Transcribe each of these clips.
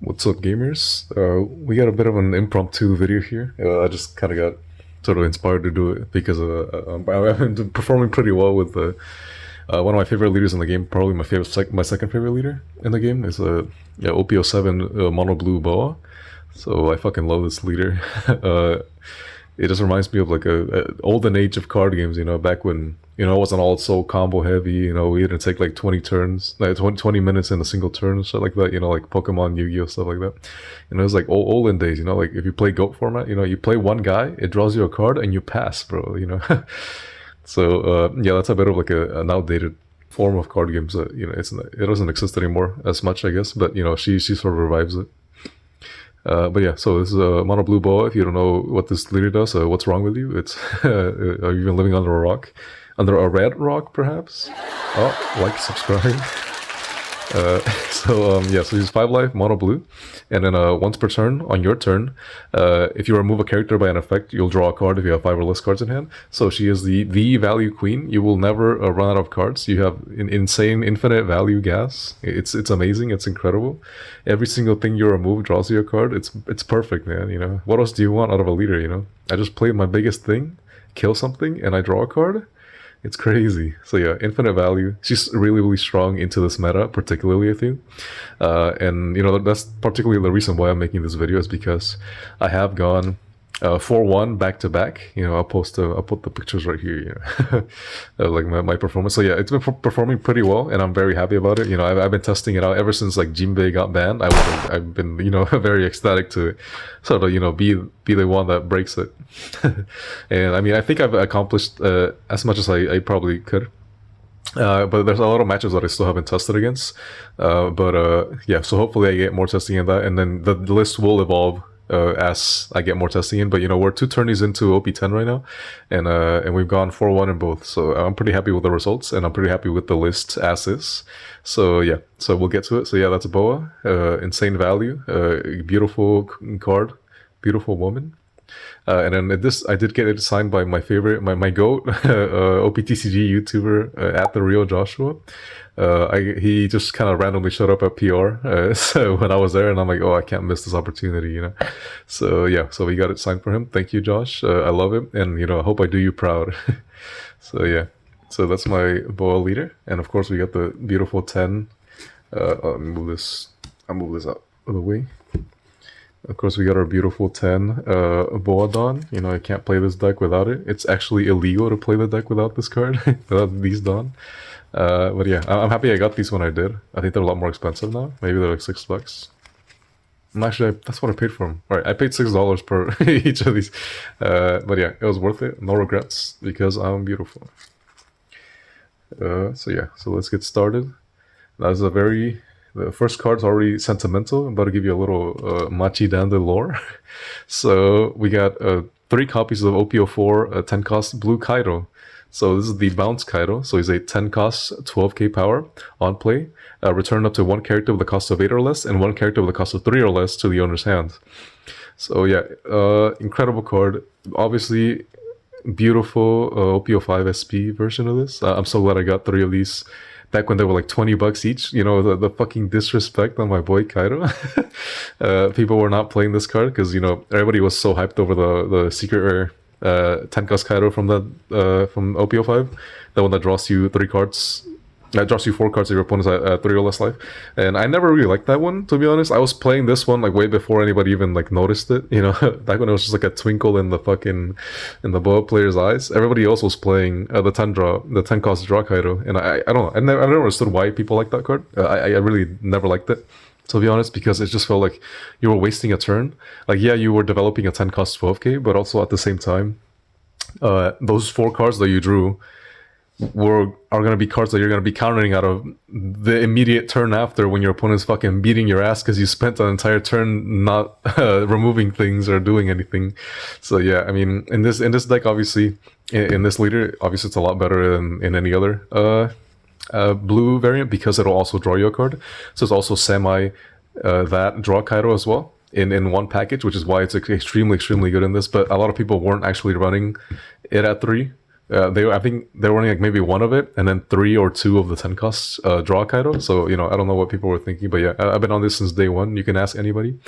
What's up, gamers? We got a bit of an impromptu video here. I just kind of got sort of inspired to do it because I've been performing pretty well with one of my favorite leaders in the game. Probably my second favorite leader in the game is op10 Mono Blue Boa. So I fucking love this leader. It just reminds me of like a olden age of card games. Back when it wasn't all so combo heavy. We had to take like 20 turns, like 20 minutes in a single turn and shit like that. Like Pokemon, Yu-Gi-Oh, stuff like that. It was like olden days. Like if you play GOAT format, you play one guy, it draws you a card, and you pass, bro. So yeah, that's a bit of like an outdated form of card games that it doesn't exist anymore as much, I guess. But she sort of revives it. But yeah, so this is a Mono Blue Boa. If you don't know what this leader does, what's wrong with you? It's are you even living under a rock? Under a red rock, perhaps? Oh, like, subscribe. So he's 5 life, Mono Blue. And then once per turn, on your turn, if you remove a character by an effect, you'll draw a card if you have 5 or less cards in hand. So she is the value queen. You will never run out of cards. You have insane, infinite value gas. It's amazing. It's incredible. Every single thing you remove draws you a card. It's perfect, man. What else do you want out of a leader? I just play my biggest thing, kill something, and I draw a card. It's crazy. So yeah, infinite value. She's really, really strong into this meta, particularly, I think. And that's particularly the reason why I'm making this video, is because I have gone 4-1 back to back. I'll put the pictures right here. Like my performance. So yeah, it's been performing pretty well, and I'm very happy about it. I've been testing it out ever since like Jinbei got banned. I've been very ecstatic to sort of be the one that breaks it. And I mean, I think I've accomplished as much as I probably could. But there's a lot of matches that I still haven't tested against. Yeah, so hopefully I get more testing in that, and then the list will evolve as I get more testing in. But we're 2 tourneys into op10 right now, and we've gone 4-1 in both. So I'm pretty happy with the results, and I'm pretty happy with the list as is. So yeah, so we'll get to it. So yeah, that's Boa. Insane value. Beautiful card. Beautiful woman. And then this, I did get it signed by my favorite, my GOAT, OPTCG YouTuber, at the real Joshua. He just kind of randomly showed up at PR so when I was there, and I'm like, oh, I can't miss this opportunity, So yeah, so we got it signed for him. Thank you, Josh. I love it, and I hope I do you proud. So yeah, so that's my Boa leader, and of course we got the beautiful 10. I'll move this out of the way. Of course, we got our beautiful 10 Boa Dawn. I can't play this deck without it. It's actually illegal to play the deck without this card, without these Dawn. But yeah, I'm happy I got these when I did. I think they're a lot more expensive now. Maybe they're like $6. Actually, that's what I paid for them. Alright, I paid $6 per each of these. But yeah, it was worth it. No regrets, because I'm beautiful. So yeah, so let's get started. That's the first card's already sentimental. I'm about to give you a little Machi Dande lore. So we got 3 copies of OP04 10 cost Blue Kaido. So this is the bounce Kaido. So he's a 10 cost 12k power on play. Return up to 1 character with the cost of 8 or less, and 1 character with the cost of 3 or less to the owner's hand. So yeah, incredible card. Obviously, beautiful OP05 SP version of this. I'm so glad I got 3 of these back when they were like $20 each. The fucking disrespect on my boy Kaido. People were not playing this card because everybody was so hyped over the secret rare 10 cost Kaido from OP05, the one that draws you 3 cards. That draws you 4 cards if your opponent's at 3 or less life. And I never really liked that one, to be honest. I was playing this one like way before anybody even like noticed it. Back when it was just like a twinkle in the Boa player's eyes. Everybody else was playing the 10 cost draw Kaido. And I don't know. I never understood why people like that card. I really never liked it, to be honest, because it just felt like you were wasting a turn. Like, yeah, you were developing a 10 cost 12k, but also at the same time, those 4 cards that you drew are going to be cards that you're going to be countering out of the immediate turn after, when your opponent's fucking beating your ass because you spent an entire turn not removing things or doing anything. So yeah, I mean, in this deck, obviously, in this leader, obviously it's a lot better than in any other blue variant, because it'll also draw you a card. So it's also semi that draw Kaido as well in one package, which is why it's extremely good in this. But a lot of people weren't actually running it at 3. I think they were only like maybe one of it, and then 3 or 2 of the 10 costs draw Kaido. So I don't know what people were thinking, but yeah, I've been on this since day one. You can ask anybody.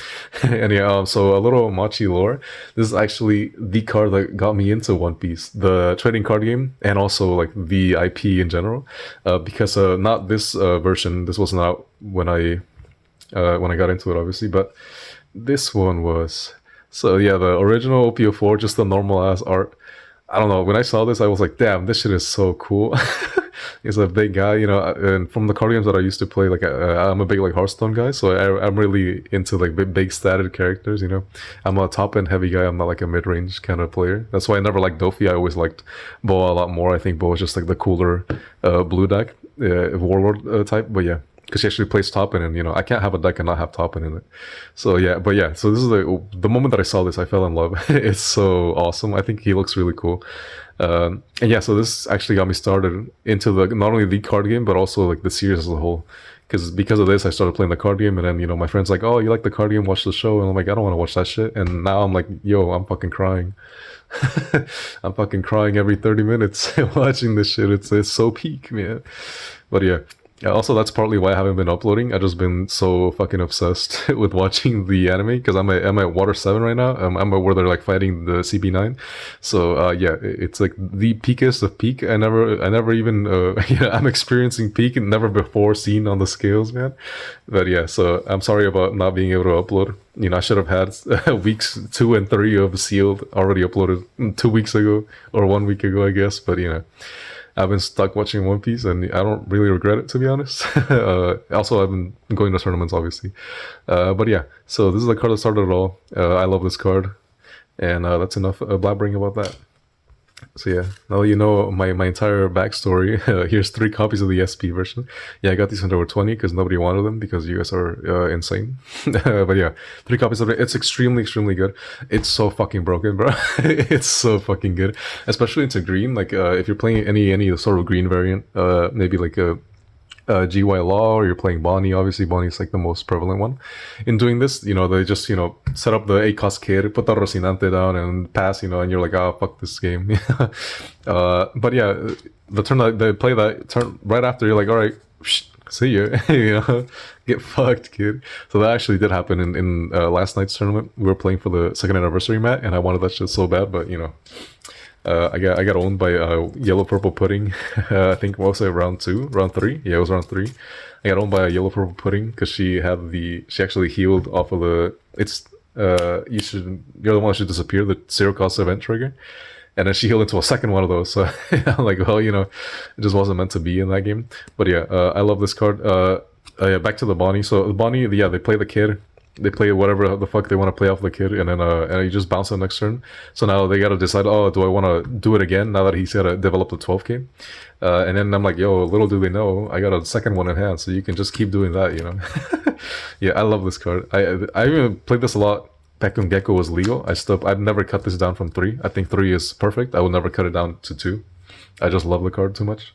And yeah, so a little Machi lore. This is actually the card that got me into One Piece, the trading card game, and also like the IP in general. Because not this version. This was not when I got into it, obviously, but this one was. So yeah, the original OPO4, just the normal ass art. I don't know. When I saw this, I was like, "Damn, this shit is so cool." He's a big guy, and from the card games that I used to play, like I'm a big like Hearthstone guy, so I'm really into like big statted characters. I'm a top end heavy guy. I'm not like a mid range kind of player. That's why I never liked Dofi. I always liked Boa a lot more. I think Boa is just like the cooler blue deck warlord type. But yeah, because she actually plays top end, and I can't have a deck and not have top end in it. So yeah, but yeah, so this is the moment that I saw this, I fell in love. It's so awesome. I think he looks really cool. And yeah, so this actually got me started into not only the card game but also like the series as a whole. Because of this, I started playing the card game, and then my friends like, "Oh, you like the card game? Watch the show." And I'm like, "I don't want to watch that shit." And now I'm like, "Yo, I'm fucking crying." I'm fucking crying every 30 minutes watching this shit. It's so peak, man. But yeah. Yeah, also, that's partly why I haven't been uploading. I've just been so fucking obsessed with watching the anime because I'm at Water 7 right now. I'm at where they're like fighting the CP9. So yeah, it's like the peakest of peak. I never even I'm experiencing peak and never before seen on the scales, man. But yeah, so I'm sorry about not being able to upload. I should have had weeks 2 and 3 of Sealed already uploaded 2 weeks ago or 1 week ago, I guess. But I've been stuck watching One Piece, and I don't really regret it, to be honest. Also, I've been going to tournaments, obviously. But yeah, so this is the card that started it all. I love this card, and that's enough blabbering about that. So yeah, now you know my entire backstory. Here's 3 copies of the SP version. Yeah, I got these when they were 20 because nobody wanted them because you guys are insane. But yeah, 3 copies of it. It's extremely good. It's so fucking broken, bro. It's so fucking good, especially into green. Like if you're playing any sort of green variant, maybe like a GY Law, or you're playing Bonnie. Obviously, Bonnie's like the most prevalent one. In doing this, they just set up the 8 cost kid, put the Rocinante down, and pass. And you're like, oh fuck this game. But yeah, the turn that they play that turn right after, you're like, all right, see you. Get fucked, kid. So that actually did happen in last night's tournament. We were playing for the 2nd anniversary mat, and I wanted that shit so bad, but I got owned by Yellow Purple Pudding. I think what was it, round 3? Yeah, it was round 3. I got owned by a Yellow Purple Pudding because she actually healed off of you're the one that should disappear, the 0 cost event trigger. And then she healed into a second one of those. So I'm like, well, it just wasn't meant to be in that game. But yeah, I love this card. Yeah, back to the Bonnie. So the Bonnie, yeah, they play the kid. They play whatever the fuck they want to play off the kid, and then and you just bounce the next turn. So now they gotta decide, oh, do I want to do it again now that he's gotta develop the 12k? And then I'm like, yo, little do they know, I got a second one in hand, so you can just keep doing that, Yeah, I love this card. I even played this a lot back when Gecko was legal. I've never cut this down from 3. I think 3 is perfect. I would never cut it down to 2. I just love the card too much.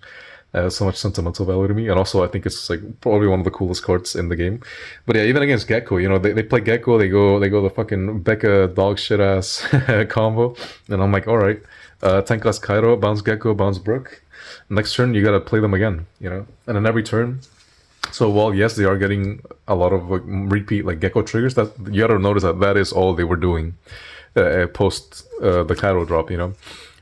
So much sentimental value to me, and also I think it's like probably one of the coolest cards in the game. But yeah, even against Gecko, they play Gecko, they go the fucking Becca dog shit ass combo, and I'm like, all right, 10 cost Kaido, bounce Gecko, bounce Brook. Next turn you gotta play them again, and then every turn. So while yes, they are getting a lot of like repeat like Gecko triggers, that you gotta notice that is all they were doing post the Kaido drop,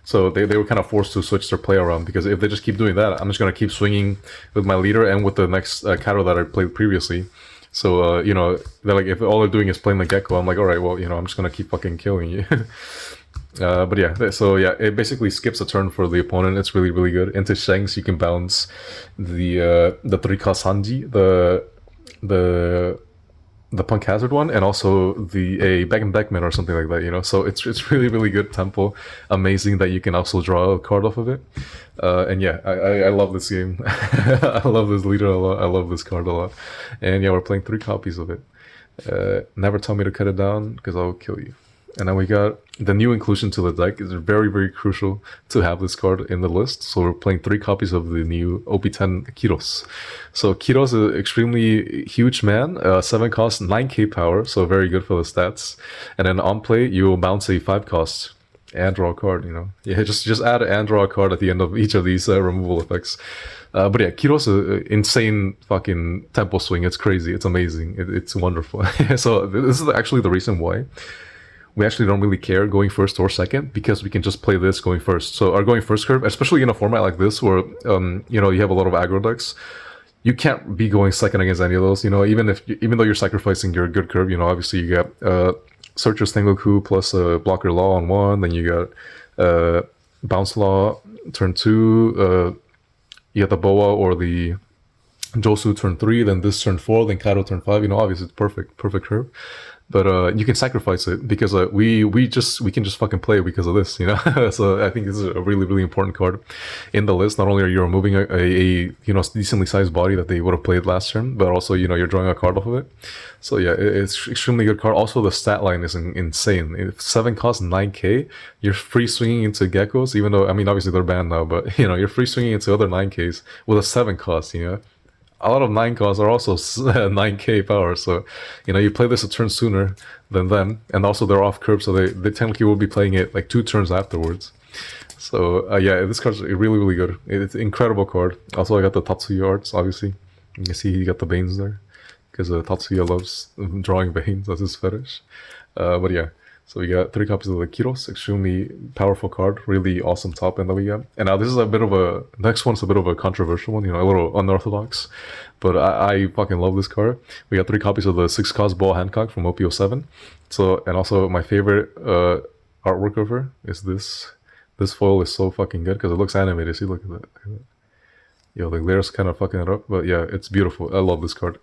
So they were kind of forced to switch their play around, because if they just keep doing that, I'm just going to keep swinging with my leader and with the next Kaido that I played previously. So, they're like, if all they're doing is playing the Gecko, I'm like, all right, well, I'm just going to keep fucking killing you. But yeah, so yeah, it basically skips a turn for the opponent. It's really, really good. Into Shanks, you can bounce the 3-cost Hanji, the Punk Hazard one, and also a Beckman or something like that, So it's really, really good tempo. Amazing that you can also draw a card off of it. And yeah, I love this game. I love this leader a lot. I love this card a lot. And yeah, we're playing 3 copies of it. Never tell me to cut it down, because I'll kill you. And then we got the new inclusion to the deck. It's very, very crucial to have this card in the list. So we're playing 3 copies of the new op10 Kiros. So Kiros is an extremely huge man, 7 cost, 9k power, so very good for the stats. And then on play, you will bounce a 5 cost and draw a card. You know, yeah, just add and draw a card at the end of each of these removal effects. But yeah, Kiros insane fucking tempo swing. It's crazy. It's amazing. It's wonderful. So this is actually the reason why we actually don't really care going first or second, because we can just play this going first. So our going first curve, especially in a format like this where you know, you have a lot of aggro decks, you can't be going second against any of those. You know, even though you're sacrificing your good curve, you know, obviously you got Searcher's Tengoku plus Blocker Law on one, then you got Bounce Law turn 2, you got the Boa or the Josu turn 3, then this turn 4, then Kaido turn 5. You know, obviously it's perfect curve. But you can sacrifice it because we can just fucking play because of this, you know. So I think this is a really important card in the list. Not only are you removing a you know, decently sized body that they would have played last turn, but also, you know, you're drawing a card off of it. So yeah, it's extremely good card. Also, the stat line is insane. If 7 costs 9k, you're free swinging into geckos. Even though, I mean, obviously they're banned now, but you know, you're free swinging into other 9ks with a 7 cost. You know. A lot of 9 costs are also 9k power, so you know, you play this a turn sooner than them, and also they're off curve, so they technically will be playing it like 2 turns afterwards. So yeah, this card's really good. It's an incredible card. Also, I got the Tatsuya arts, obviously. You can see he got the Banes there, because Tatsuya loves drawing Banes, that's his fetish. But yeah, so we got 3 copies of the Kiros, extremely powerful card, really awesome top end that we got. And now this is a bit of a, next one's a bit of a controversial one, you know, a little unorthodox, but I fucking love this card. We got 3 copies of the 6 cost Boa Hancock from op10. So, and also my favorite artwork of her is this. This foil is so fucking good because it looks animated. See, look at that. Yo, the layers kind of fucking it up, but yeah, it's beautiful. I love this card.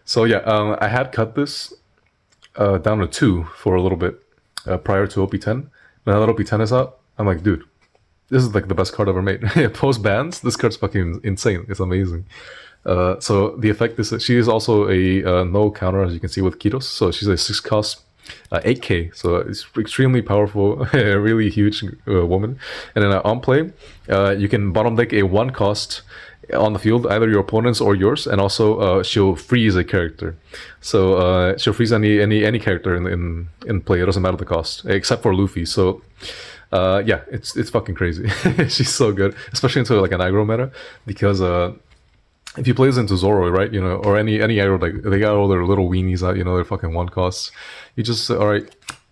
So yeah, I had cut this down to 2 for a little bit. Prior to op10. Now that op10 is out, I'm like, dude, this is like the best card ever made. Post bans, this card's fucking insane. It's amazing. So the effect is that she is also a no counter, as you can see with Kiros. So she's a 6 cost 8k, so it's extremely powerful, a really huge woman. And then on play, you can bottom deck a 1 cost on the field, either your opponent's or yours, and also she'll freeze a character. So she'll freeze any character in play. It doesn't matter the cost, except for Luffy. So yeah, it's fucking crazy. She's so good, especially into like an aggro meta, because if you play this into Zoro, right, you know, or any aggro, like they got all their little weenies out, you know, they're fucking 1 costs. You just alright,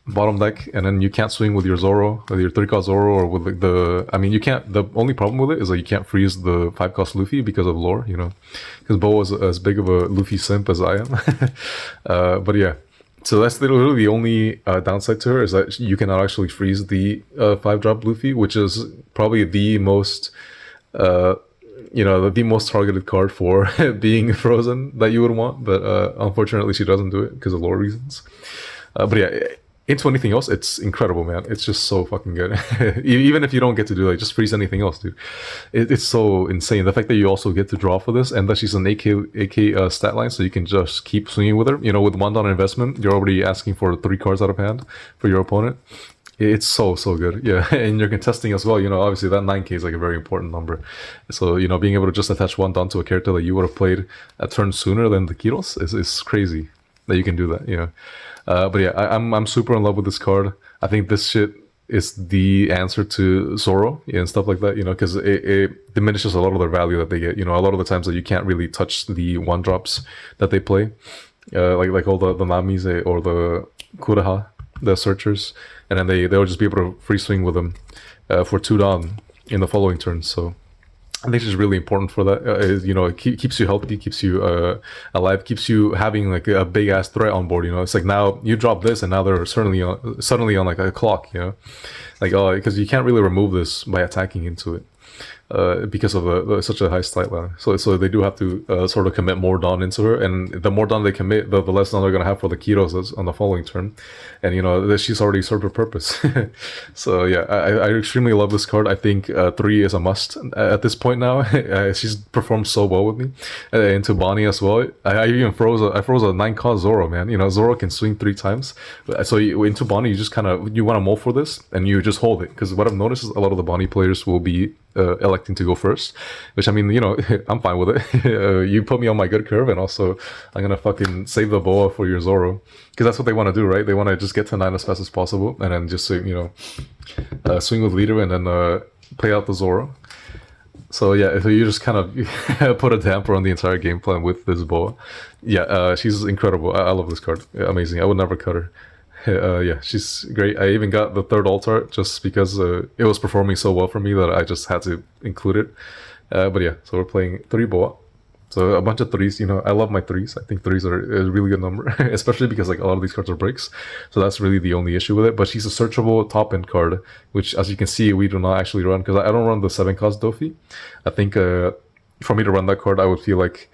bottom deck, and then you can't swing with your Zoro, with your 3 cost Zoro, or with like the, I mean, you can't, the only problem with it is like you can't freeze the 5 cost Luffy because of lore, you know, because Bo is as big of a Luffy simp as I am. But yeah, so that's literally the only downside to her, is that you cannot actually freeze the 5-drop Luffy, which is probably the most you know, the most targeted card for being frozen that you would want, but unfortunately she doesn't do it because of lore reasons. But yeah, into anything else, it's incredible, man. It's just so fucking good. Even if you don't get to do like just freeze anything else, dude, it's so insane. The fact that you also get to draw for this, and that she's an AK stat line, so you can just keep swinging with her. You know, with $1 investment, you're already asking for 3 cards out of hand for your opponent. It's so good, yeah. And you're contesting as well, you know, obviously that 9k is like a very important number. So, you know, being able to just attach 1 down to a character that you would have played a turn sooner than the Kiros is crazy that you can do that, you know. But yeah, I'm super in love with this card. I think this shit is the answer to Zoro and stuff like that, you know, because it diminishes a lot of their value that they get. You know, a lot of the times that you can't really touch the 1-drops that they play, like all the Namis or the Kuraha, the Searchers, and then they'll just be able to free swing with them for 2 down in the following turn. So I think it's just really important for that. You know, it keeps you healthy, keeps you alive, keeps you having like a big ass threat on board. You know, it's like now you drop this, and now they're suddenly on like a clock. You know, like because you can't really remove this by attacking into it. Because of such a high stat line. So they do have to sort of commit more Dawn into her, and the more Dawn they commit, the less Dawn they're going to have for the Kiros on the following turn. And, you know, she's already served her purpose. So, yeah, I extremely love this card. I think 3 is a must at this point now. She's performed so well with me. Into Bonnie as well. I even froze a 9 cost Zoro, man. You know, Zoro can swing 3 times. So into Bonnie, you just kind of, you want to mold for this, and you just hold it. Because what I've noticed is a lot of the Bonnie players will be electric electing to go first, which I mean, you know, I'm fine with it. You put me on my good curve, and also I'm gonna fucking save the Boa for your Zoro, because that's what they want to do, right? They want to just get to 9 as fast as possible, and then just you know, swing with leader, and then play out the Zoro. So yeah, if you just kind of put a damper on the entire game plan with this Boa, yeah, she's incredible. I love this card, amazing. I would never cut her. Yeah, she's great. I even got the third altar just because it was performing so well for me that I just had to include it. But yeah, so we're playing 3 Boa. So a bunch of 3s, you know, I love my 3s. I think 3s are a really good number, especially because like a lot of these cards are breaks. So that's really the only issue with it. But she's a searchable top end card, which as you can see, we do not actually run, because I don't run the 7 cost Dofi. I think for me to run that card, I would feel like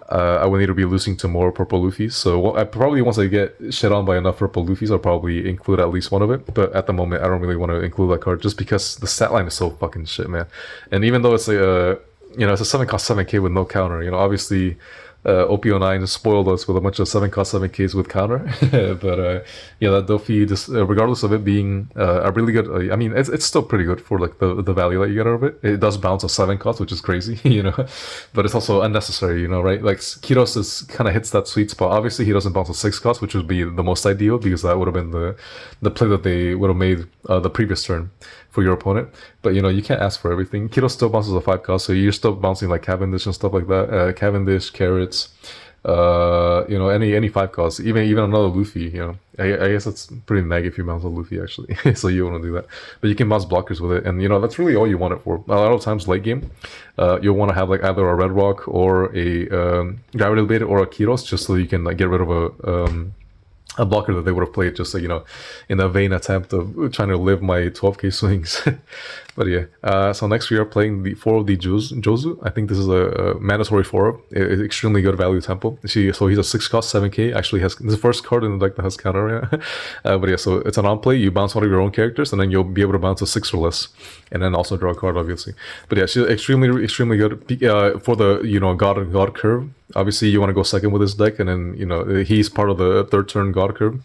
I would need to be losing to more purple Luffys. So I probably, once I get shit on by enough purple Luffys, I'll probably include at least one of it. But at the moment, I don't really want to include that card just because the stat line is so fucking shit, man. And even though it's a you know, it's a 7 cost 7k with no counter. You know, obviously, op10 spoiled us with a bunch of 7 cost 7ks with counter. But yeah, that Dofi, just regardless of it being a really good, I mean, it's still pretty good for like the value that you get out of it. It does bounce a 7 cost, which is crazy, you know, but it's also unnecessary, you know, right? Like Kiros is kind of hits that sweet spot. Obviously, he doesn't bounce a 6 cost, which would be the most ideal, because that would have been the play that they would have made the previous turn for your opponent. But you know, you can't ask for everything. Kido still bounces a 5 cost, so you're still bouncing like Cavendish and stuff like that. Cavendish, Carrots, you know, any 5 costs, even another Luffy. You know, I guess it's pretty neg if you bounce a Luffy actually. So you want to do that, but you can bounce blockers with it, and you know that's really all you want it for. A lot of times late game, you'll want to have like either a Red Rock or a Gravity Bait or a Kiros, just so you can like get rid of a blocker that they would have played, just like, you know, in a vain attempt of trying to live my 12k swings. But yeah, so next we are playing the 4 of the Jozu. I think this is a mandatory 4 of extremely good value tempo. So he's a 6 cost 7k. Actually has this is the first card in the deck that has counter. Yeah. But yeah, so it's an on play. You bounce one of your own characters, and then you'll be able to bounce a 6 or less, and then also draw a card, obviously. But yeah, she's extremely good for the, you know, God curve. Obviously, you want to go second with this deck, and then, you know, he's part of the third turn God curve,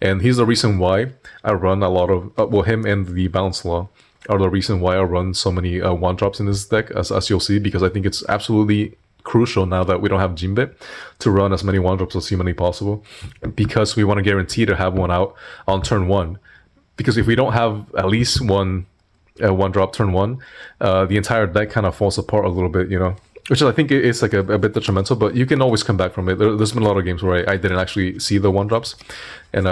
and he's the reason why I run a lot of well, him and the Bounce Law are the reason why I run so many 1-drops in this deck, as you'll see, because I think it's absolutely crucial now that we don't have Jinbe to run as many 1-drops as humanly possible, because we want to guarantee to have one out on turn 1. Because if we don't have at least one 1-drop turn 1, the entire deck kind of falls apart a little bit, you know. Which I think is like a bit detrimental, but you can always come back from it. There's been a lot of games where I didn't actually see the 1-drops, and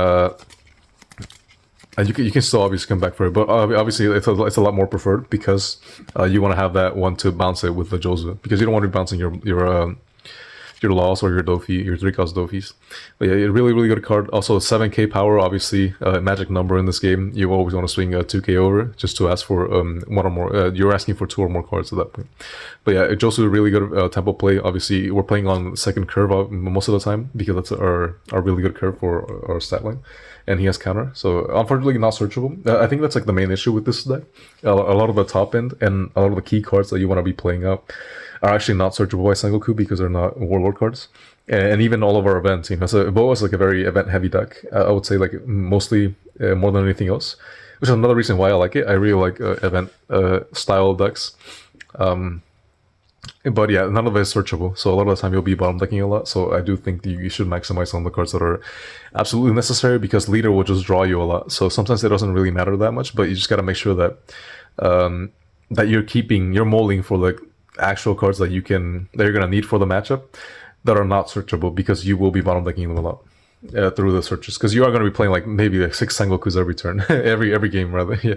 you can still obviously come back for it. But obviously it's a lot more preferred, because you want to have that one to bounce it with the Jozu, because you don't want to be bouncing your Laws or your Dofi, your 3-cost Dofis. But yeah, a really good card. Also 7k power, obviously magic number in this game. You always want to swing 2k over just to ask for one or more. You're asking for 2 or more cards at that point. But yeah, it's also a really good tempo play. Obviously, we're playing on second curve most of the time, because that's our really good curve for our stat line. And he has counter, so unfortunately not searchable. I think that's like the main issue with this deck. A lot of the top end and a lot of the key cards that you want to be playing out are actually not searchable by Sengoku, because they're not Warlord cards. And even all of our events, you know, so Boa is like a very event-heavy deck. I would say like mostly more than anything else, which is another reason why I like it. I really like event style decks. But yeah, none of it is searchable, so a lot of the time you'll be bottom decking a lot. So I do think that you should maximize on the cards that are absolutely necessary, because leader will just draw you a lot. So sometimes it doesn't really matter that much, but you just gotta make sure that that you're molding for like actual cards that you're gonna need for the matchup that are not searchable, because you will be bottom decking them a lot through the searches, because you are going to be playing like maybe like 6 Sengokus every turn, every game rather. Yeah.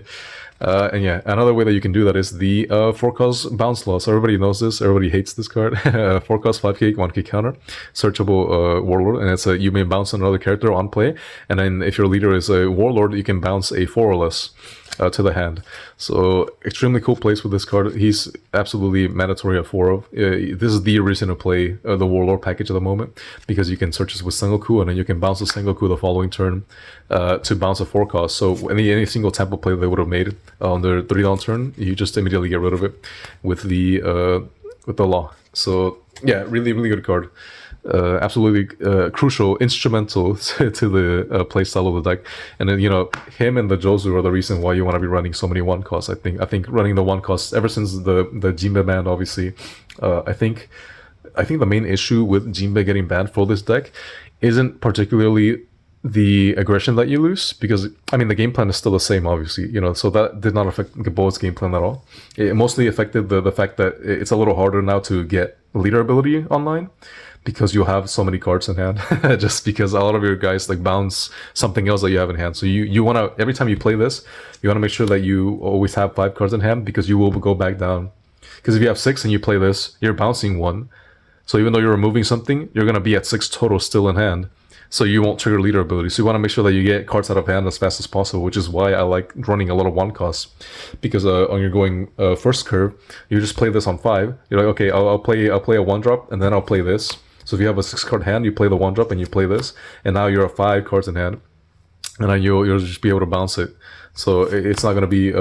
And yeah, another way that you can do that is the 4-cost Bounce Law. So everybody knows this, everybody hates this card. 4-cost 5k 1k counter, searchable Warlord, and it's you may bounce another character on play, and then if your leader is a Warlord, you can bounce a 4 or less to the hand. So extremely cool plays with this card. He's absolutely mandatory at 4 of. This is the reason to play the Warlord package at the moment, because you can search this with Sengoku, and then you can bounce the Sengoku the following turn to bounce a 4-cost. So any single tempo play they would have made on their 3-down turn, you just immediately get rid of it with the Law. So yeah, really good card. absolutely crucial, instrumental to the playstyle of the deck. And then him and the Jozu are the reason why you want to be running so many one costs. I think running the one costs ever since the Jinbe ban, obviously. I think the main issue with Jinbe getting banned for this deck isn't particularly the aggression that you lose, because I mean the game plan is still the same, obviously, so that did not affect Boa's game plan at all. It mostly affected the fact that it's a little harder now to get leader ability online, because you have so many cards in hand. Just because a lot of your guys like bounce something else that you have in hand, so you want to, every time you play this, you want to make sure that you always have 5 cards in hand, because you will go back down. Because if you have 6 and you play this, you're bouncing 1, so even though you're removing something, you're going to be at 6 total still in hand. So you won't trigger leader ability. So you want to make sure that you get cards out of hand as fast as possible, which is why I like running a lot of one costs. Because on your going first curve, you just play this on 5. You're like, okay, I'll play a 1-drop, and then I'll play this. So if you have a 6-card hand, you play the 1-drop and you play this, and now you're at 5 cards in hand, and then you'll just be able to bounce it. So it's not going to be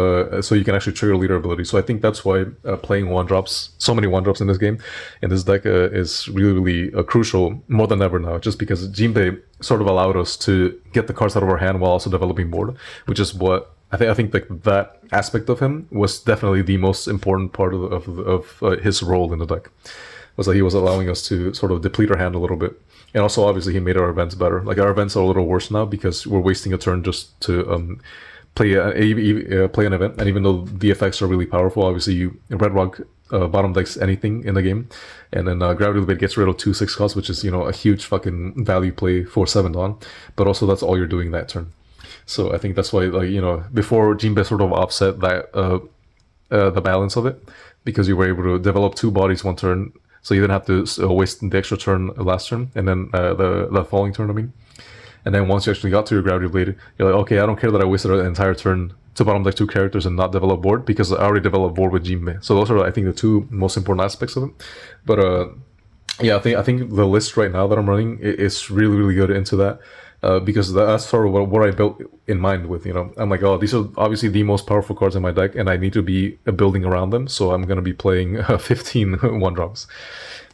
so you can actually trigger leader ability. So I think that's why playing 1-drops, so many 1-drops in this game, in this deck, is really crucial more than ever now. Just because Jinbe sort of allowed us to get the cards out of our hand while also developing board, which is what I think that aspect of him was definitely the most important part of his role in the deck. Was that he was allowing us to sort of deplete our hand a little bit. And also, obviously, he made our events better. Like, our events are a little worse now because we're wasting a turn just to play an event. And even though the effects are really powerful, obviously, Red Rock bottom decks anything in the game. And then Gravity Blade gets rid of 2 6 costs, which is, a huge fucking value play for 7 Dawn. But also, that's all you're doing that turn. So I think that's why, before Jinbe sort of offset that the balance of it, because you were able to develop 2 bodies 1 turn. So you didn't have to waste the extra turn last turn, and then the following turn, I mean. And then once you actually got to your Gravity Blade, you're like, okay, I don't care that I wasted an entire turn to bottom deck 2 characters and not develop board, because I already developed board with Jinbe. So those are, I think, the 2 most important aspects of it. But yeah, I think the list right now that I'm running is really good into that. Because that's sort of what I built in mind with, I'm like, oh, these are obviously the most powerful cards in my deck, and I need to be building around them, so I'm going to be playing 15 1-drops.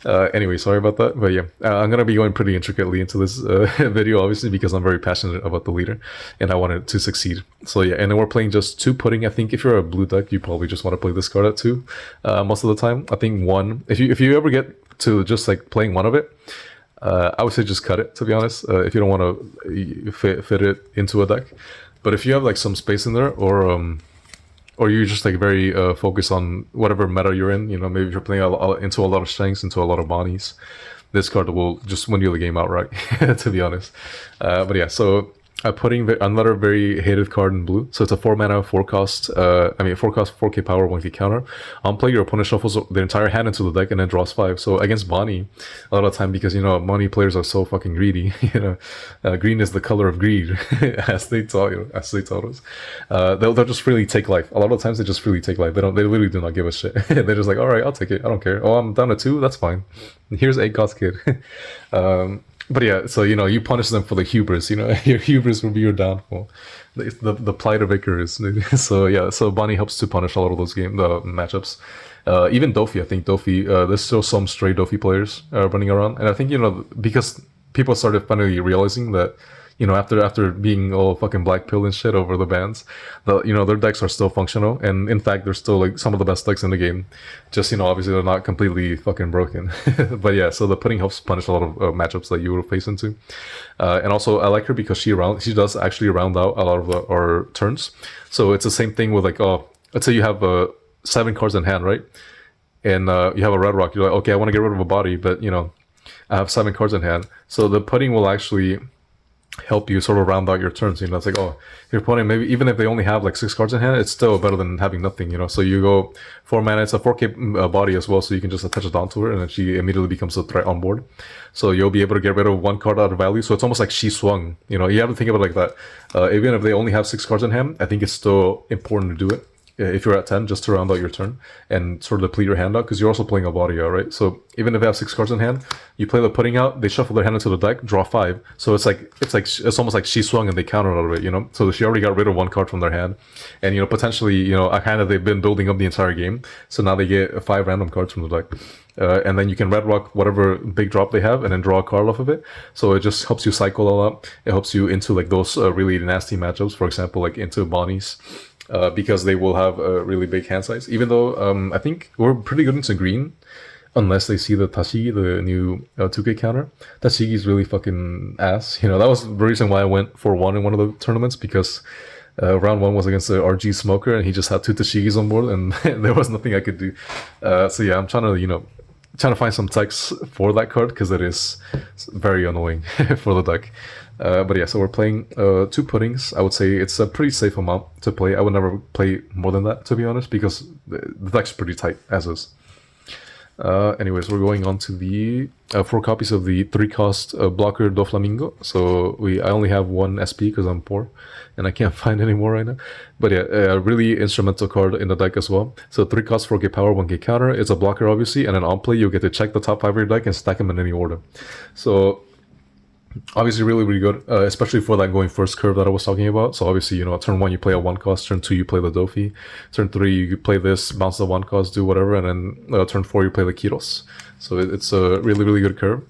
Anyway, sorry about that, but yeah, I'm going to be going pretty intricately into this video, obviously, because I'm very passionate about the leader, and I want it to succeed. So yeah, and then we're playing just 2 pudding. I think if you're a blue deck, you probably just want to play this card at 2 most of the time. I think 1, if you ever get to just like playing 1 of it, I would say just cut it, to be honest, if you don't want to fit it into a deck. But if you have like some space in there, or you're just like very focused on whatever meta you're in, maybe if you're playing into a lot of Shanks, into a lot of Bonnies, this card will just win you the game outright, to be honest. But yeah, so putting another very hated card in blue. So it's a 4-mana, 4-cost, 4-cost, 4k power, 1k counter. On play, your opponent shuffles the entire hand into the deck and then draws 5. So against Bonnie, a lot of the time, because, Bonnie players are so fucking greedy, green is the color of greed, as they taught us. They'll just freely take life. A lot of times they just freely take life. They literally do not give a shit. They're just like, all right, I'll take it. I don't care. Oh, I'm down to 2. That's fine. Here's 8-cost kid. But yeah, so you punish them for the hubris. Your hubris will be your downfall. The plight of Icarus. So yeah, so Bonnie helps to punish a lot of those matchups. Even Dofi, I think there's still some stray Dofi players running around, and I think because people started finally realizing that after being all fucking black pill and shit over the bans, their decks are still functional, and in fact they're still like some of the best decks in the game. Just obviously they're not completely fucking broken. But yeah, so the pudding helps punish a lot of matchups that you will face into. And also I like her because she does actually round out a lot of our turns. So it's the same thing with like, let's say you have 7 cards in hand, right? And you have a red rock. You're like, okay, I want to get rid of a body, but I have 7 cards in hand. So the pudding will actually help you sort of round out your turns. It's like, oh, your opponent, maybe even if they only have like 6 cards in hand, it's still better than having nothing. So you go 4 mana, it's a 4k body as well, so you can just attach it onto her and then she immediately becomes a threat on board. So you'll be able to get rid of 1 card out of value. So it's almost like she swung. You have to think about it like that. Even if they only have 6 cards in hand, I think it's still important to do it. if you're at 10, just to round out your turn and sort of deplete your hand out, because you're also playing a body out, right? So even if they have 6 cards in hand, you play the putting out, they shuffle their hand into the deck, draw 5. So it's almost like she swung and they countered out of it, you know? So she already got rid of 1 card from their hand. And, you know, potentially, you know, a hand that they've been building up the entire game. So now they get 5 random cards from the deck. And then you can red rock whatever big drop they have and then draw a card off of it. So it just helps you cycle a lot. It helps you into like those really nasty matchups, for example, like into Bonnies. Because they will have a really big hand size. Even though I think we're pretty good into green, unless they see the Tashigi, the new 2K counter. Tashigi is really fucking ass. You know, that was the reason why I went for 1 in one of the tournaments, because round 1 was against the RG Smoker, and he just had 2 Tashigis on board, and there was nothing I could do. So yeah, I'm trying to, you know, find some techs for that card, because it is very annoying for the deck. But yeah, so we're playing 2 puddings. I would say it's a pretty safe amount to play. I would never play more than that, to be honest, because the deck's pretty tight as is. Anyways, we're going on to the 4 copies of the 3-cost blocker Do Flamingo. So I only have 1 SP because I'm poor and I can't find any more right now. But yeah, a really instrumental card in the deck as well. So 3 costs, 4k power, 1k counter. It's a blocker, obviously, and then on play you get to check the top 5 of your deck and stack them in any order. So obviously really, really good, especially for that going first curve that I was talking about. So obviously, you know, turn 1 you play a 1 cost, turn 2 you play the Dofi, turn 3 you play this, bounce the 1 cost, do whatever, and then turn 4 you play the Kiros. So it's a really, really good curve.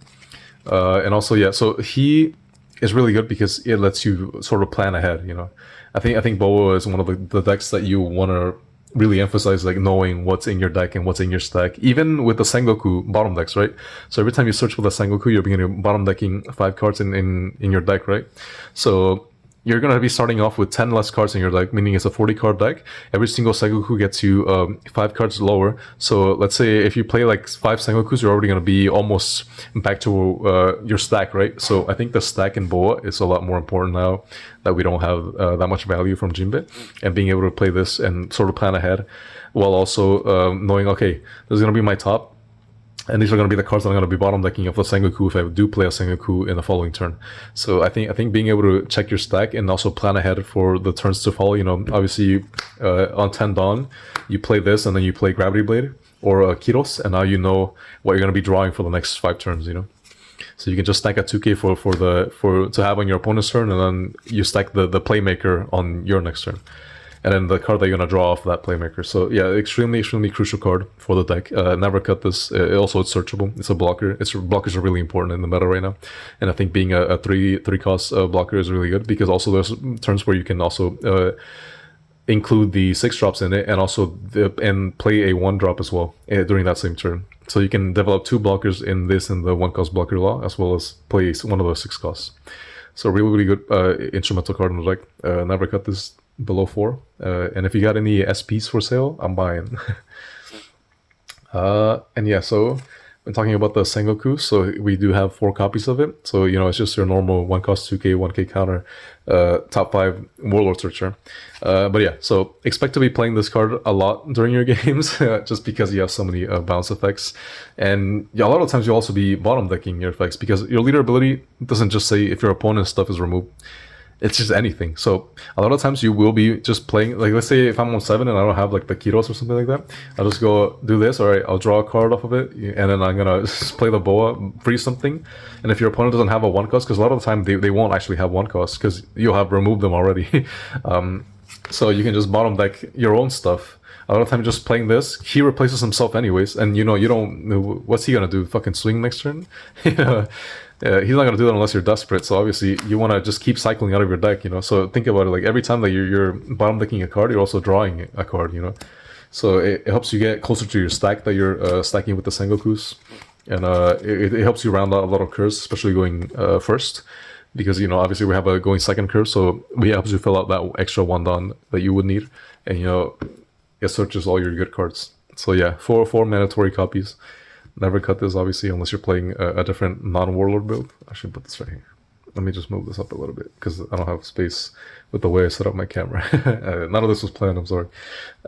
And also, yeah, so he is really good because it lets you sort of plan ahead, you know. I think Boa is one of the decks that you want to really emphasize, like knowing what's in your deck and what's in your stack, even with the Sengoku bottom decks, right? So every time you search for the Sengoku, you're beginning bottom decking 5 cards in your deck, right? So you're going to be starting off with 10 less cards in your deck, meaning it's a 40 card deck. Every single Sengoku gets you 5 cards lower. So let's say if you play like 5 Sengokus, you're already going to be almost back to your stack, right? So I think the stack in Boa is a lot more important now that we don't have that much value from Jinbe, and being able to play this and sort of plan ahead while also knowing, okay, this is going to be my top, and these are going to be the cards that I'm going to be bottom decking of the Sengoku if I do play a Sengoku in the following turn. So I think being able to check your stack and also plan ahead for the turns to follow, you know, obviously on 10 Dawn, you play this and then you play Gravity Blade or Kiros, and now you know what you're going to be drawing for the next 5 turns, you know. So you can just stack a 2k to have on your opponent's turn, and then you stack the Playmaker on your next turn. And then the card that you're going to draw off that Playmaker. So yeah, extremely, extremely crucial card for the deck. Never cut this. Also, it's searchable. It's a blocker. Blockers are really important in the meta right now. And I think being a 3 cost blocker is really good, because also there's turns where you can also include the 6 drops in it, and also and play a 1 drop as well during that same turn. So you can develop 2 blockers in this and the 1 cost blocker law, as well as play one of the 6 costs. So really, really good instrumental card in the deck. Never cut this below 4. And if you got any SPs for sale, I'm buying. And yeah, so when talking about the Sengoku, so we do have 4 copies of it. So, you know, it's just your normal 1 cost 2k, 1k counter, top 5 Warlord Searcher. But yeah, so expect to be playing this card a lot during your games, just because you have so many bounce effects. And yeah, a lot of times you'll also be bottom decking your effects, because your leader ability doesn't just say if your opponent's stuff is removed. It's just anything. So a lot of times you will be just playing, like let's say if I'm on 7 and I don't have like the Kiros or something like that, I'll just go do this, all right, I'll draw a card off of it, and then I'm gonna just play the Boa, freeze something. And if your opponent doesn't have a 1 cost, because a lot of the time they won't actually have 1 cost, because you'll have removed them already. So you can just bottom deck your own stuff. A lot of time just playing this, he replaces himself anyways, and you know, you don't know, what's he gonna do, fucking swing next turn? He's not gonna do that unless you're desperate. So obviously you want to just keep cycling out of your deck, you know. So think about it, like every time that you're bottom decking a card, you're also drawing a card, you know. So it helps you get closer to your stack that you're stacking with the Sengokus, and it helps you round out a lot of curves, especially going first, because you know obviously we have a going second curve, so we helps you fill out that extra 1 Dawn that you would need, and you know it searches all your good cards. So yeah, 4 mandatory copies. Never cut this, obviously, unless you're playing a different non-Warlord build. I should put this right here. Let me just move this up a little bit, because I don't have space with the way I set up my camera. None of this was planned, I'm sorry.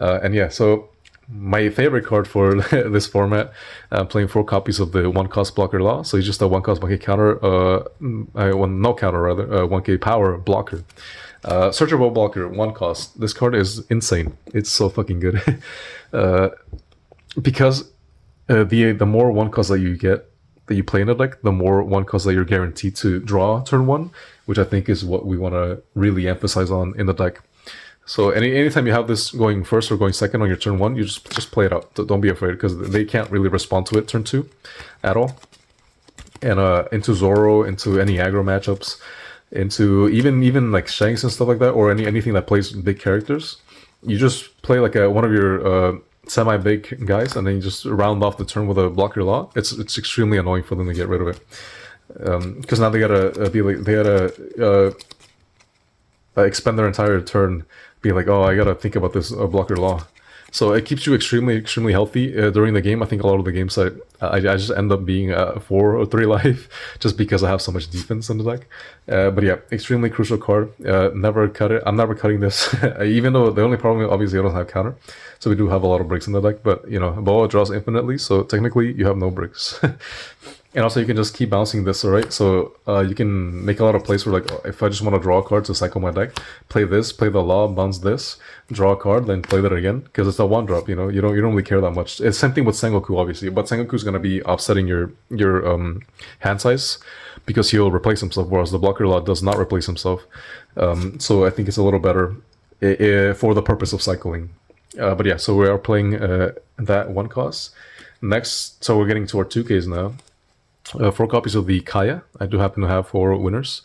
And yeah, so my favorite card for this format, playing 4 copies of the 1 cost blocker law. So it's just a 1 cost 1k counter, no counter rather, 1k power blocker. Searcher Bow Blocker, 1 cost. This card is insane. It's so fucking good. Because the more 1 cost that you get, that you play in a deck, the more 1 cost that you're guaranteed to draw turn 1, which I think is what we want to really emphasize on in the deck. So anytime you have this going first or going second on your turn 1, you just play it out. Don't be afraid, because they can't really respond to it turn 2 at all. And into Zoro, into any aggro matchups, into even like Shanks and stuff like that, or anything that plays big characters, you just play like one of your semi-big guys, and then you just round off the turn with a block your law. It's extremely annoying for them to get rid of it, because now they gotta be like, they gotta expend their entire turn being like, oh, I gotta think about this blocker law. So it keeps you extremely healthy during the game. I think a lot of the games I just end up being 4 or 3 life just because I have so much defense in the deck. But yeah, extremely crucial card. Never cut it. I'm never cutting this, even though the only problem obviously I don't have counter. So we do have a lot of bricks in the deck, but you know, Boa draws infinitely, so technically you have no bricks. And also you can just keep bouncing this, alright? So you can make a lot of plays where, like, if I just want to draw a card to cycle my deck, play this, play the law, bounce this, draw a card, then play that again, because it's a 1-drop, you know? You don't really care that much. It's same thing with Sengoku, obviously, but Sengoku's going to be offsetting your hand size, because he'll replace himself, whereas the blocker law does not replace himself. So I think it's a little better for the purpose of cycling. But yeah, so we are playing that 1 cost. Next, so we're getting to our 2Ks now. 4 copies of the Kaya. I do happen to have 4 winners.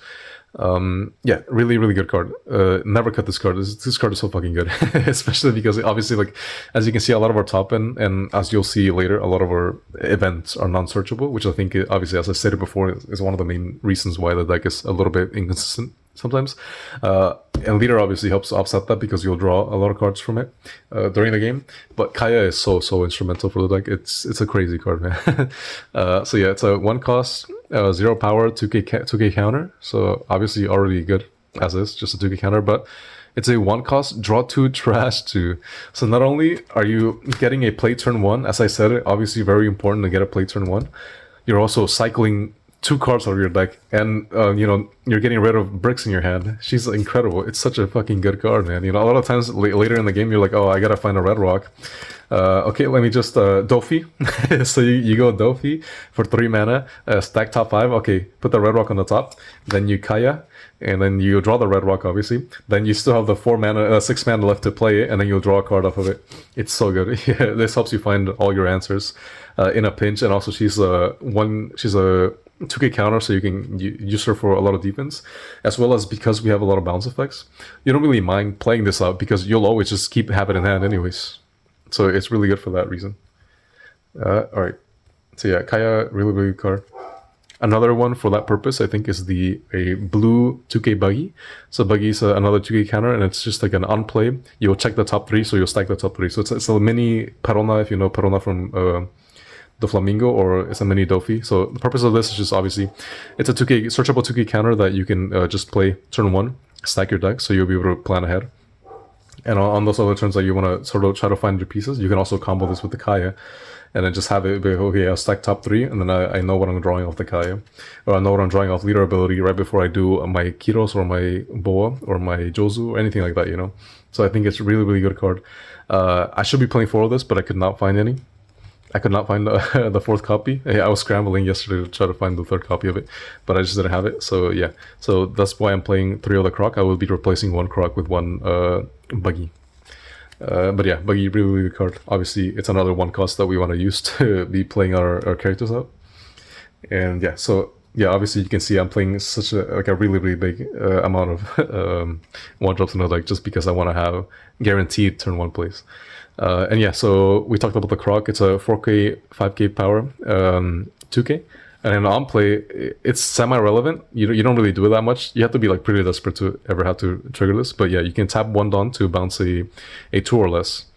Yeah, really good card. Never cut this card. This card is so fucking good, especially because obviously, like, as you can see, a lot of our top end, and as you'll see later, a lot of our events are non-searchable, which I think, obviously, as I stated before, is one of the main reasons why the deck is a little bit inconsistent sometimes. And leader obviously helps offset that because you'll draw a lot of cards from it during the game. But Kaya is so instrumental for the deck. It's a crazy card, man. So yeah, it's a 1 cost, 0 power, 2k counter. So obviously already good as is, just a 2k counter. But it's a 1 cost, draw 2, trash 2. So not only are you getting a play turn 1, as I said, obviously very important to get a play turn 1. You're also cycling 2 cards out of your deck, and you know, you're getting rid of bricks in your hand. She's incredible. It's such a fucking good card, man. You know, a lot of times later in the game, you're like, oh, I gotta find a red rock. Okay, let me just Dofi. So you go Dofi for 3 mana, stack top 5. Okay, put the red rock on the top. Then you Kaya, and then you draw the red rock, obviously. Then you still have the 6 mana left to play it, and then you'll draw a card off of it. It's so good. Yeah, this helps you find all your answers in a pinch, and also she's a 2k counter, so you can use her for a lot of defense, as well as because we have a lot of bounce effects. You don't really mind playing this out because you'll always just have it in hand anyways. So it's really good for that reason. Alright. So yeah, Kaya, really good card. Another one for that purpose, I think, is a blue 2k Buggy. So Buggy is another 2k counter, and it's just like an on-play. You'll check the top 3, so you'll stack the top 3. So it's a mini Perona, if you know Perona from the Flamingo, or it's a mini Dofi. So the purpose of this is just, obviously, it's a 2k searchable 2k counter that you can just play turn 1, stack your deck, so you'll be able to plan ahead. And on those other turns that you want to sort of try to find your pieces, you can also combo this with the Kaya, and then just have it be, okay, I'll stack top 3, and then I know what I'm drawing off the Kaya, or I know what I'm drawing off leader ability right before I do my Kiros or my Boa or my Jozu or anything like that, you know. So I think it's a really good card. I should be playing 4 of this, but I could not find any. I could not find the 4th copy. I was scrambling yesterday to try to find the 3rd copy of it, but I just didn't have it. So yeah, so that's why I'm playing 3 of the Croc. I will be replacing 1 Croc with 1 Buggy. But yeah, Buggy, really good card. Obviously, it's another 1 cost that we want to use to be playing our characters out. And yeah, so yeah, obviously you can see I'm playing such a really big amount of 1-drops in the deck, just because I want to have guaranteed turn 1 plays. And yeah, so we talked about the Croc. It's a 4k, 5k power, 2k. And then on play, it's semi-relevant. You don't really do it that much. You have to be like pretty desperate to ever have to trigger this. But yeah, you can tap 1 Dawn to bounce a 2 or less.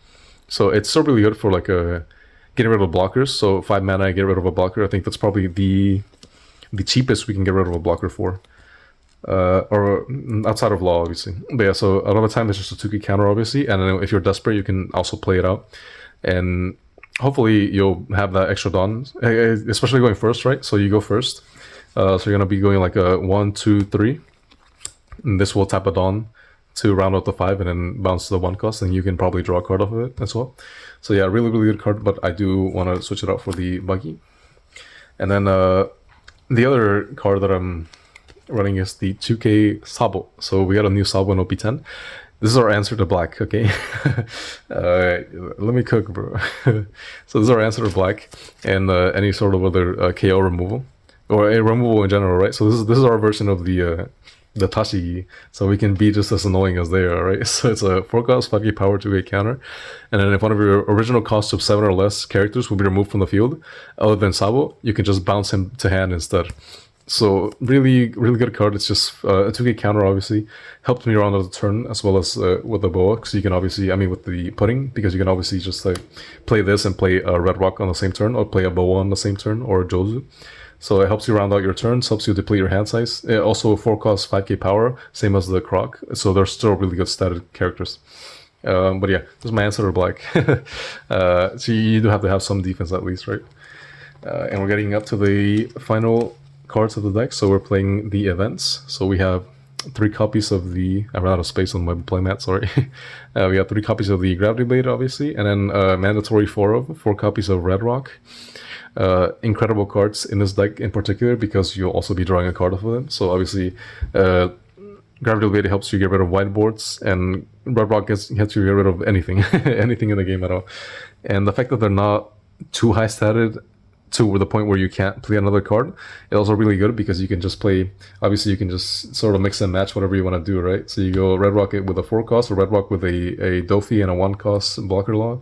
So it's still really good for like getting rid of blockers. So 5 mana, get rid of a blocker. I think that's probably the cheapest we can get rid of a blocker for. Or outside of law, obviously. But yeah, so a lot of time it's just a 2k counter, obviously, and then if you're desperate, you can also play it out, and hopefully you'll have that extra Dawn, especially going first, right? So you go first, so you're gonna be going like a 1, 2, 3, and this will tap a Dawn to round out the 5 and then bounce to the 1 cost, and you can probably draw a card off of it as well. So yeah, really, really good card, but I do want to switch it out for the buggy. And then the other card that I'm running is the 2K Sabo. So we got a new Sabo in op10. This is our answer to black, okay? Let me cook, bro. So this is our answer to black and any sort of other KO removal. Or a removal in general, right? So this is our version of the Tashigi, so we can be just as annoying as they are, right? So it's a 4 cost, 5k power, 2k counter, and then if one of your original costs of 7 or less characters will be removed from the field, other than Sabo, you can just bounce him to hand instead. So really, really good card. It's just a 2k counter, obviously. Helped me around the turn, as well as with the Boa, so you can obviously, I mean with the pudding, because you can obviously just like play this and play a Red Rock on the same turn, or play a Boa on the same turn, or a Jozu. So it helps you round out your turns, helps you deplete your hand size. It also 4 cost 5k power, same as the Croc. So they're still really good statted characters. But yeah, this is my answer to black. So you do have to have some defense at least, right? And we're getting up to the final cards of the deck. So we're playing the events. So we have 3 copies of the... I ran out of space on my playmat, sorry. We have 3 copies of the Gravity Blade, obviously. And then mandatory 4 copies of Red Rock. Incredible cards in this deck in particular, because you'll also be drawing a card off of them. So obviously, Gravity Blade helps you get rid of whiteboards, and Red Rock helps you get rid of anything, anything in the game at all. And the fact that they're not too high statted to the point where you can't play another card, it's also really good, because you can just play, obviously you can just sort of mix and match whatever you want to do, right? So you go Red Rock with a 4 cost, or Red Rock with a Dofi and a 1 cost blocker law.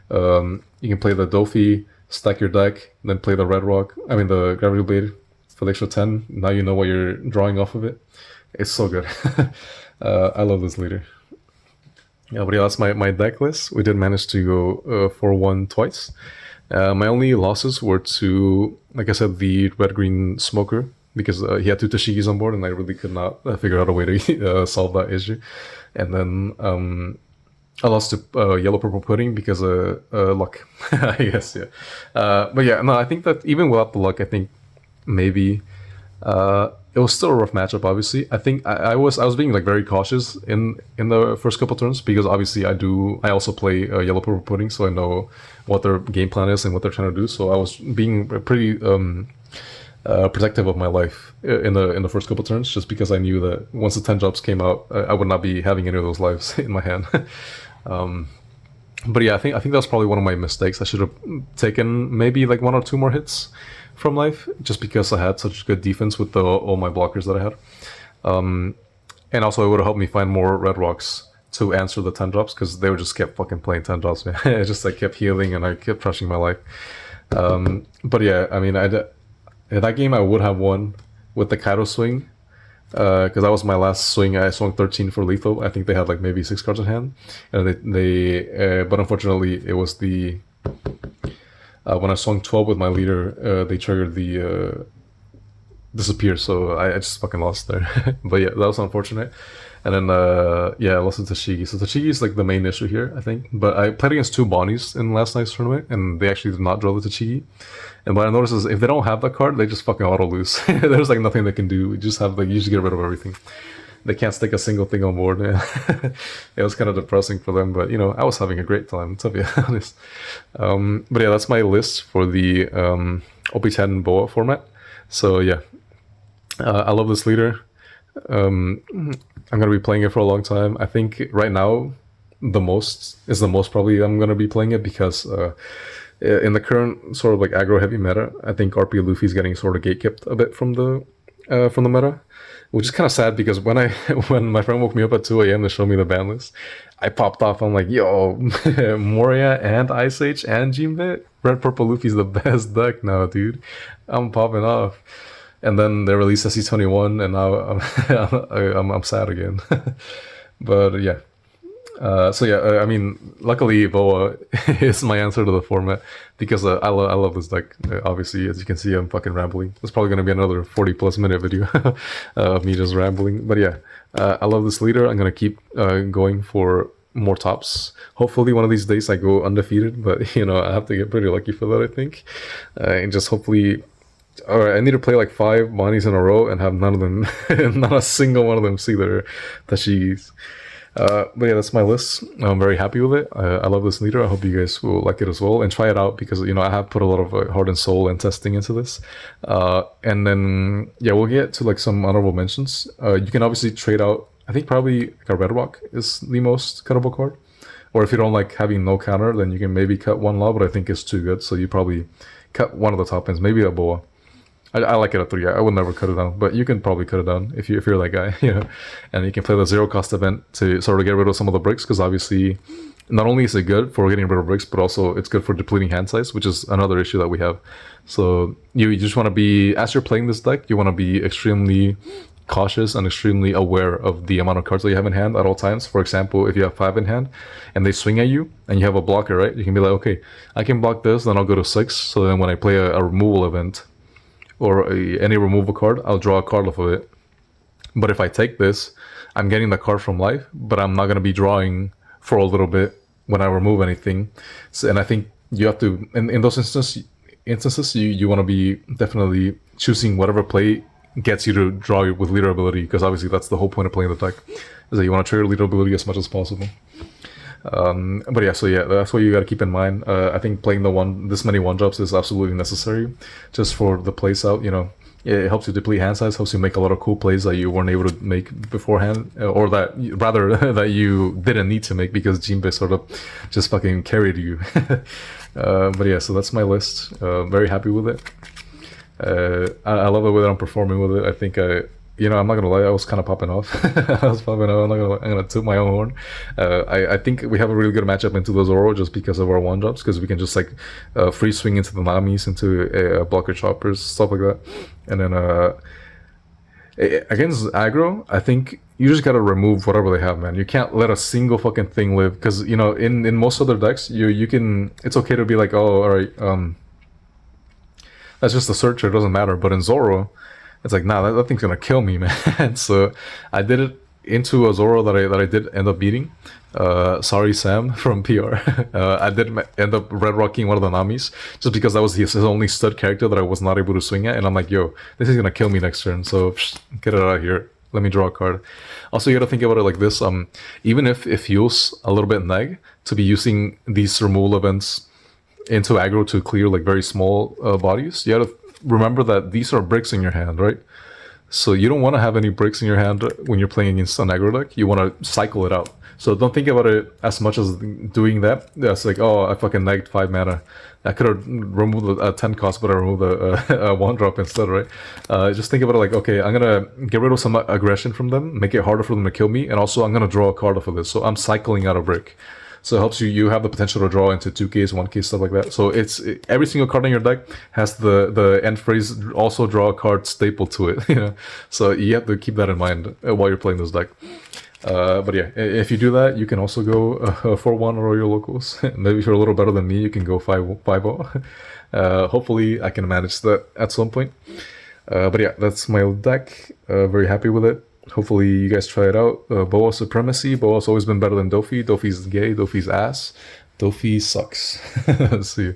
You can play the Dofi, stack your deck, then play the the Gravity Blade for the extra 10. Now you know what you're drawing off of it. It's so good. I love this leader. Yeah, but yeah, that's my deck list. We did manage to go 4-1 twice. My only losses were to, like I said, the red-green smoker, because he had 2 Tashigis on board, and I really could not figure out a way to solve that issue. And then I lost to yellow-purple pudding because of luck, I guess, yeah. But yeah, no, I think that even without the luck, I think maybe it was still a rough matchup, obviously. I think I was being like very cautious in the first couple turns, because obviously I also play yellow-purple pudding, so I know what their game plan is and what they're trying to do. So I was being pretty protective of my life in the first couple turns, just because I knew that once the 10 drops came out, I would not be having any of those lives in my hand. But yeah, I think that's probably one of my mistakes. I should have taken maybe like 1 or 2 more hits from life, just because I had such good defense with all my blockers that I had. And also it would have helped me find more Red Rocks to answer the 10 drops, because they would just kept fucking playing 10 drops, man. I just like kept healing and I kept crushing my life. But yeah, I mean, in that game I would have won with the Kaido swing, because that was my last swing. I swung 13 for lethal. I think they had like maybe 6 cards in hand, and but unfortunately it was the when I swung 12 with my leader, they triggered the disappear, so I just fucking lost there. But yeah, that was unfortunate. And then yeah, I lost to Tashigi. So Tashigi is like the main issue here, I think. But I played against 2 Bonnies in last night's tournament, and they actually did not draw the Tashigi. And what I noticed is if they don't have that card, they just fucking auto lose. There's like nothing they can do. You just have like, you just get rid of everything. They can't stick a single thing on board. It was kind of depressing for them, but you know, I was having a great time, to be honest. But yeah, that's my list for the op10 Boa format. So yeah, I love this leader. I'm gonna be playing it for a long time. I think right now the most probably I'm gonna be playing it, because in the current sort of like aggro heavy meta, I think RP Luffy's getting sort of gatekept a bit from the meta, which is kind of sad, because when my friend woke me up at 2 a.m. to show me the ban list, I popped off. I'm like, yo, Moria and Ice Age and Jinbei, Red Purple Luffy's the best deck now, dude. I'm popping off. And then they released SC21, and now I'm sad again. But yeah. So yeah, I mean, luckily Boa is my answer to the format, because I love this deck. Obviously, as you can see, I'm fucking rambling. It's probably going to be another 40+ minute video of me just rambling. But yeah, I love this leader. I'm going to keep going for more tops. Hopefully one of these days I go undefeated, but you know, I have to get pretty lucky for that, I think. And just hopefully... Alright, I need to play like 5 Bonnies in a row and have none of them, not a single one of them see their Tashigis. But yeah, that's my list. I'm very happy with it. I love this leader. I hope you guys will like it as well and try it out because I have put a lot of heart and soul and testing into this. And then yeah, we'll get to like some honorable mentions. You can obviously trade out. I think probably like a Red Rock is the most cuttable card. Or if you don't like having no counter, then you can maybe cut one law, but I think it's too good, so you probably cut one of the top ends, maybe a Boa. I like it at 3. I would never cut it down, but you can probably cut it down if you're that guy, And you can play the 0 cost event to sort of get rid of some of the bricks, because obviously, not only is it good for getting rid of bricks, but also it's good for depleting hand size, which is another issue that we have. So you just want to be, as you're playing this deck, you want to be extremely cautious and extremely aware of the amount of cards that you have in hand at all times. For example, if you have 5 in hand and they swing at you and you have a blocker, right? You can be like, okay, I can block this, then I'll go to 6. So then when I play a removal event or any removal card, I'll draw a card off of it. But if I take this, I'm getting the card from life, but I'm not going to be drawing for a little bit when I remove anything. So, and I think you have to, in those instances, you want to be definitely choosing whatever play gets you to draw with leader ability, because obviously that's the whole point of playing the deck, is that you want to trigger leader ability as much as possible. But yeah, so yeah, that's what you got to keep in mind. I think playing this many 1-drops is absolutely necessary, just for the plays out. It helps you deplete hand size, helps you make a lot of cool plays that you weren't able to make beforehand, or that that you didn't need to make because Jinbei sort of just fucking carried you. But yeah, so that's my list. Very happy with it. I love the way that I'm performing with it. I think I'm not gonna lie, I was kind of popping off. I was popping off. I'm gonna toot my own horn. I think we have a really good matchup into the Zoro just because of our 1-drops, because we can just like free swing into the Namis, into blocker choppers, stuff like that. And then against aggro, I think you just gotta remove whatever they have, man. You can't let a single fucking thing live, because in most other decks, you can. It's okay to be like, oh, all right, that's just a searcher, it doesn't matter. But in Zoro, it's like, nah, that thing's gonna kill me, man. So I did it into a Zoro that I did end up beating. Sorry, Sam from PR. I did end up red rocking one of the Namis just because that was his only stud character that I was not able to swing at, and I'm like, yo, this is gonna kill me next turn. So get it out of here. Let me draw a card. Also, you gotta think about it like this. Even if it feels a little bit neg to be using these removal events into aggro to clear like very small bodies, you gotta remember that these are bricks in your hand, right? So you don't want to have any bricks in your hand when you're playing against an aggro deck. You want to cycle it out. So don't think about it as much as doing that. That's like, oh, I fucking nagged 5 mana. I could have removed a 10 cost, but I removed a 1-drop instead, right? Just think about it like, okay, I'm gonna get rid of some aggression from them, make it harder for them to kill me, and also I'm gonna draw a card off of this. So I'm cycling out a brick. So it helps you have the potential to draw into 2Ks, 1Ks, stuff like that. So every single card in your deck has the end phrase, also draw a card staple to it. So you have to keep that in mind while you're playing this deck. But yeah, if you do that, you can also go 4-1 or your locals. Maybe if you're a little better than me, you can go 5-0. Hopefully I can manage that at some point. But yeah, that's my deck. Very happy with it. Hopefully you guys try it out. Boa Supremacy. Boa's always been better than Dofi. Dofi's gay. Dofi's ass. Dofi sucks. See you.